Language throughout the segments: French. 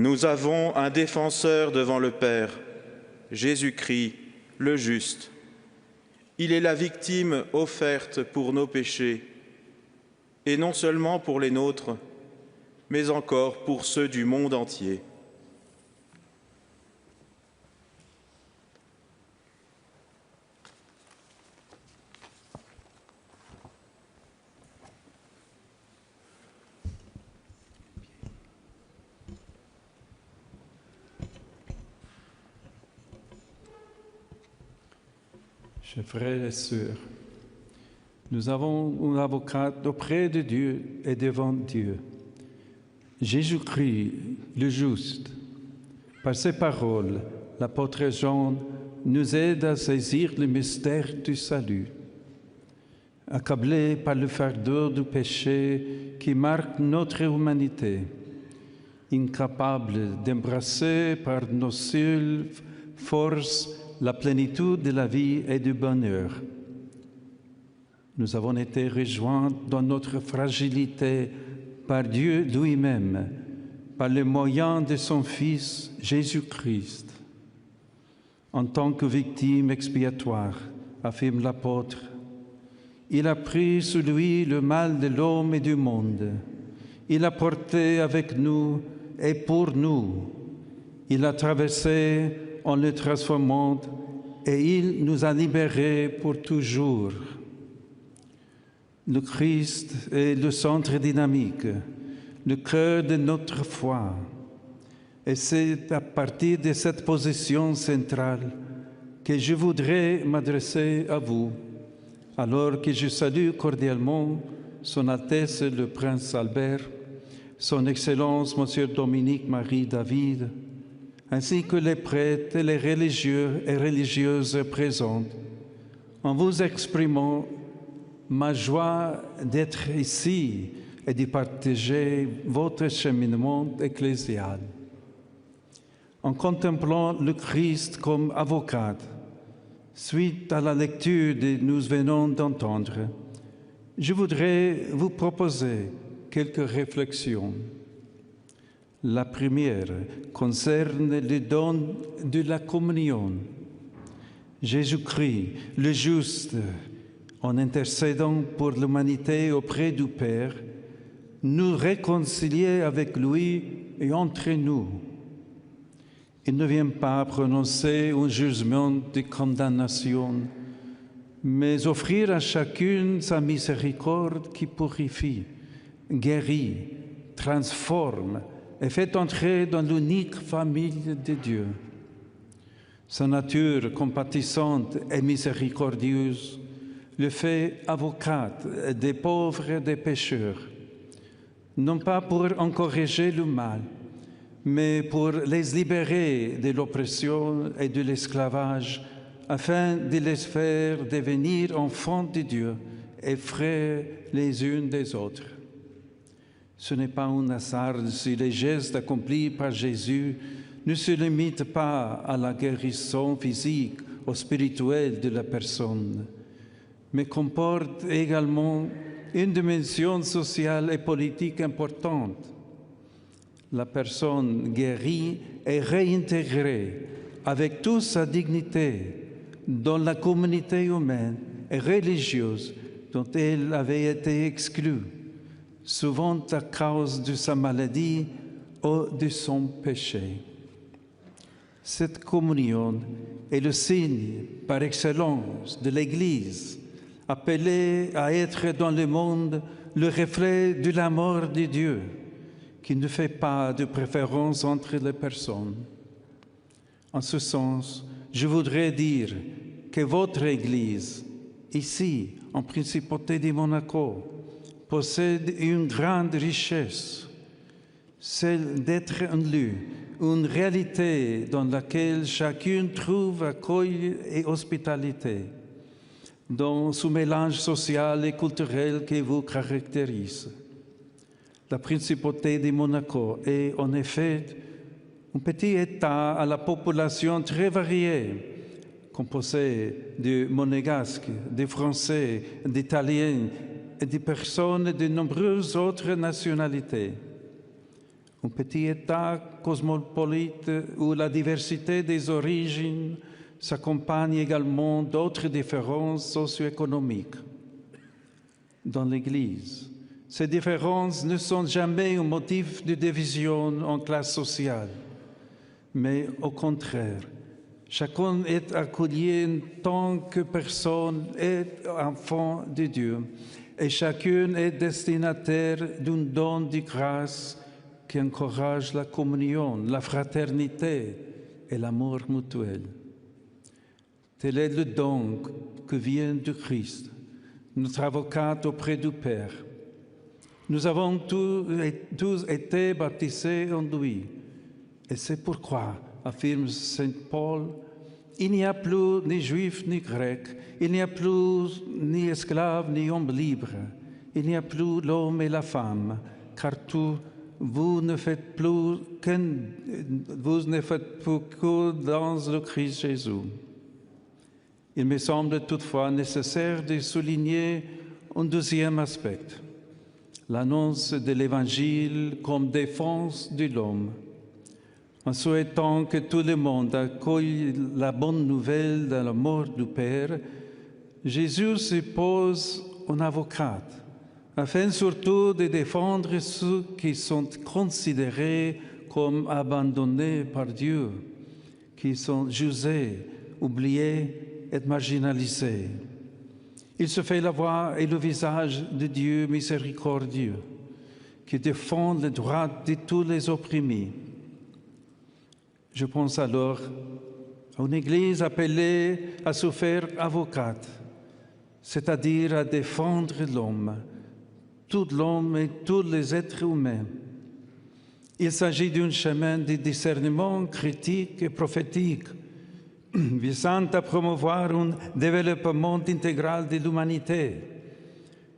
Nous avons un défenseur devant le Père, Jésus-Christ, le juste. Il est la victime offerte pour nos péchés, et non seulement pour les nôtres, mais encore pour ceux du monde entier. Chers frères et sœurs, nous avons un avocat auprès de Dieu et devant Dieu, Jésus-Christ, le juste. Par ses paroles, l'apôtre Jean nous aide à saisir le mystère du salut. Accablé par le fardeau du péché qui marque notre humanité, incapable d'embrasser par nos seules forces la plénitude de la vie et du bonheur. Nous avons été rejoints dans notre fragilité par Dieu lui-même, par le moyen de son Fils Jésus-Christ. En tant que victime expiatoire, affirme l'apôtre, il a pris sur lui le mal de l'homme et du monde. Il a porté avec nous et pour nous. Il a traversé en le transformant et il nous a libérés pour toujours. Le Christ est le centre dynamique, le cœur de notre foi. Et c'est à partir de cette position centrale que je voudrais m'adresser à vous, alors que je salue cordialement Son Altesse le Prince Albert, Son Excellence Monsieur Dominique Marie David, ainsi que les prêtres et les religieux et religieuses présents, en vous exprimant ma joie d'être ici et de partager votre cheminement ecclésial. En contemplant le Christ comme avocat, suite à la lecture que nous venons d'entendre, je voudrais vous proposer quelques réflexions. La première concerne le don de la communion. Jésus-Christ, le juste, en intercédant pour l'humanité auprès du Père, nous réconcilier avec lui et entre nous. Il ne vient pas prononcer un jugement de condamnation, mais offrir à chacune sa miséricorde qui purifie, guérit, transforme et fait entrer dans l'unique famille de Dieu. Sa nature compatissante et miséricordieuse le fait avocat des pauvres et des pécheurs, non pas pour encourager le mal, mais pour les libérer de l'oppression et de l'esclavage, afin de les faire devenir enfants de Dieu et frères les uns des autres. Ce n'est pas un hasard si les gestes accomplis par Jésus ne se limitent pas à la guérison physique ou spirituelle de la personne, mais comportent également une dimension sociale et politique importante. La personne guérie est réintégrée avec toute sa dignité dans la communauté humaine et religieuse dont elle avait été exclue, souvent à cause de sa maladie ou de son péché. Cette communion est le signe par excellence de l'Église, appelée à être dans le monde le reflet de l'amour de Dieu, qui ne fait pas de préférence entre les personnes. En ce sens, je voudrais dire que votre Église, ici, en Principauté de Monaco, possède une grande richesse, celle d'être un lieu, une réalité dans laquelle chacun trouve accueil et hospitalité, dans ce mélange social et culturel qui vous caractérise. La Principauté de Monaco est en effet un petit État à la population très variée, composé de Monégasques, de Français, d'Italiens et de personnes de nombreuses autres nationalités. Un petit État cosmopolite où la diversité des origines s'accompagne également d'autres différences socio-économiques. Dans l'Église, ces différences ne sont jamais un motif de division en classe sociale, mais au contraire, chacun est accueilli en tant que personne et enfant de Dieu, et chacun est destinataire d'un don de grâce qui encourage la communion, la fraternité et l'amour mutuel. Tel est le don que vient de Christ, notre avocat auprès du Père. Nous avons tous été baptisés en lui. Et c'est pourquoi, affirme Saint Paul, il n'y a plus ni juif ni grec, il n'y a plus ni esclave ni homme libre, il n'y a plus l'homme et la femme, car vous ne faites plus que dans le Christ Jésus. Il me semble toutefois nécessaire de souligner un deuxième aspect, l'annonce de l'Évangile comme défense de l'homme. En souhaitant que tout le monde accueille la bonne nouvelle de la mort du Père, Jésus se pose en avocat, afin surtout de défendre ceux qui sont considérés comme abandonnés par Dieu, qui sont jugés, oubliés et marginalisés. Il se fait la voix et le visage de Dieu miséricordieux, qui défend les droits de tous les opprimés. Je pense alors à une Église appelée à se faire avocate, c'est-à-dire à défendre l'homme, tout l'homme et tous les êtres humains. Il s'agit d'un chemin de discernement critique et prophétique, visant à promouvoir un développement intégral de l'humanité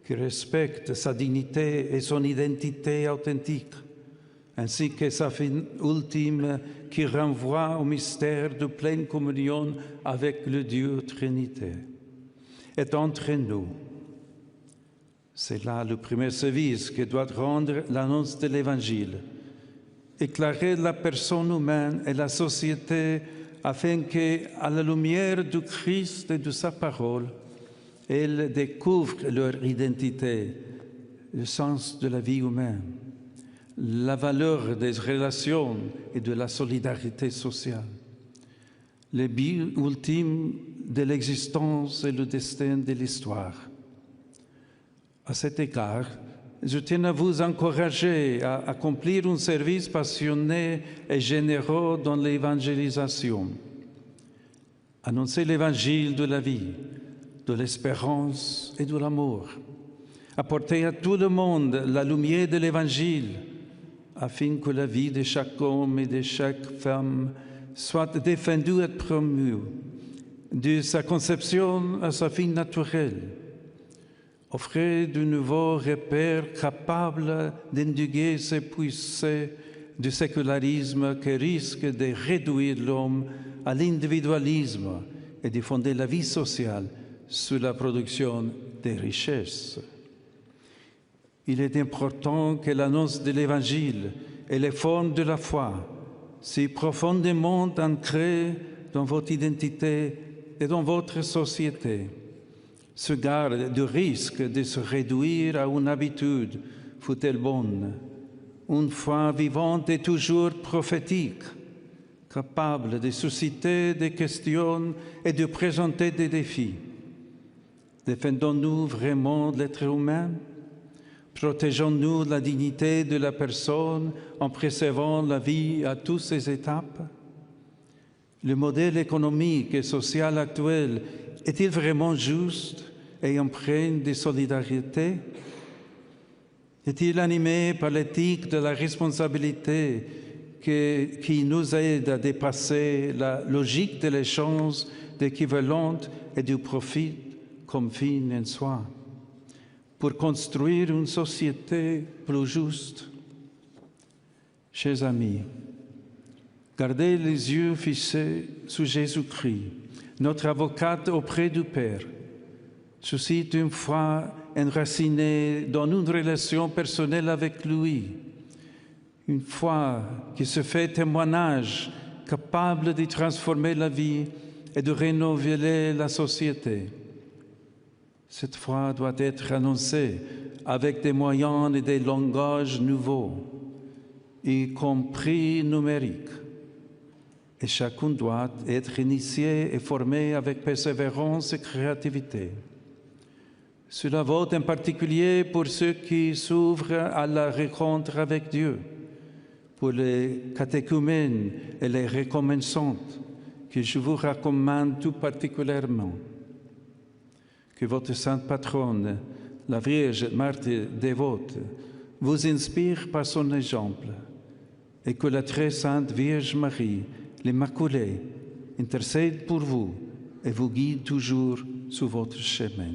qui respecte sa dignité et son identité authentique, ainsi que sa fin ultime qui renvoie au mystère de pleine communion avec le Dieu Trinité. Et entre nous, c'est là le premier service que doit rendre l'annonce de l'Évangile, éclairer la personne humaine et la société afin qu'à la lumière du Christ et de sa parole, elles découvrent leur identité, le sens de la vie humaine, la valeur des relations et de la solidarité sociale, le but ultime de l'existence et le destin de l'histoire. À cet égard, je tiens à vous encourager à accomplir un service passionné et généreux dans l'évangélisation. Annoncer l'évangile de la vie, de l'espérance et de l'amour. Apporter à tout le monde la lumière de l'évangile, afin que la vie de chaque homme et de chaque femme soit défendue et promue, de sa conception à sa fin naturelle. Offrir de nouveaux repères capables d'endiguer ces poussées du sécularisme qui risquent de réduire l'homme à l'individualisme et de fonder la vie sociale sur la production des richesses. Il est important que l'annonce de l'Évangile et les formes de la foi, si profondément ancrées dans votre identité et dans votre société, se garde du risque de se réduire à une habitude, fût-elle bonne, une foi vivante et toujours prophétique, capable de susciter des questions et de présenter des défis. Défendons-nous vraiment l'être humain? Protégeons-nous la dignité de la personne en préservant la vie à toutes ses étapes? Le modèle économique et social actuel est-il vraiment juste et empreint de solidarité? Est-il animé par l'éthique de la responsabilité qui nous aide à dépasser la logique de l'échange d'équivalente et du profit comme fin en soi, pour construire une société plus juste? Chers amis, gardez les yeux fixés sur Jésus-Christ, notre avocat auprès du Père. Suscite une foi enracinée dans une relation personnelle avec lui. Une foi qui se fait témoignage, capable de transformer la vie et de renouveler la société. Cette foi doit être annoncée avec des moyens et des langages nouveaux, y compris numériques. Et chacun doit être initié et formé avec persévérance et créativité. Cela vaut en particulier pour ceux qui s'ouvrent à la rencontre avec Dieu, pour les catéchumènes et les recommençantes, que je vous recommande tout particulièrement. Que votre sainte patronne, la Vierge Marthe dévote, vous inspire par son exemple, et que la très sainte Vierge Marie, l'Immaculée, intercède pour vous et vous guide toujours sur votre chemin.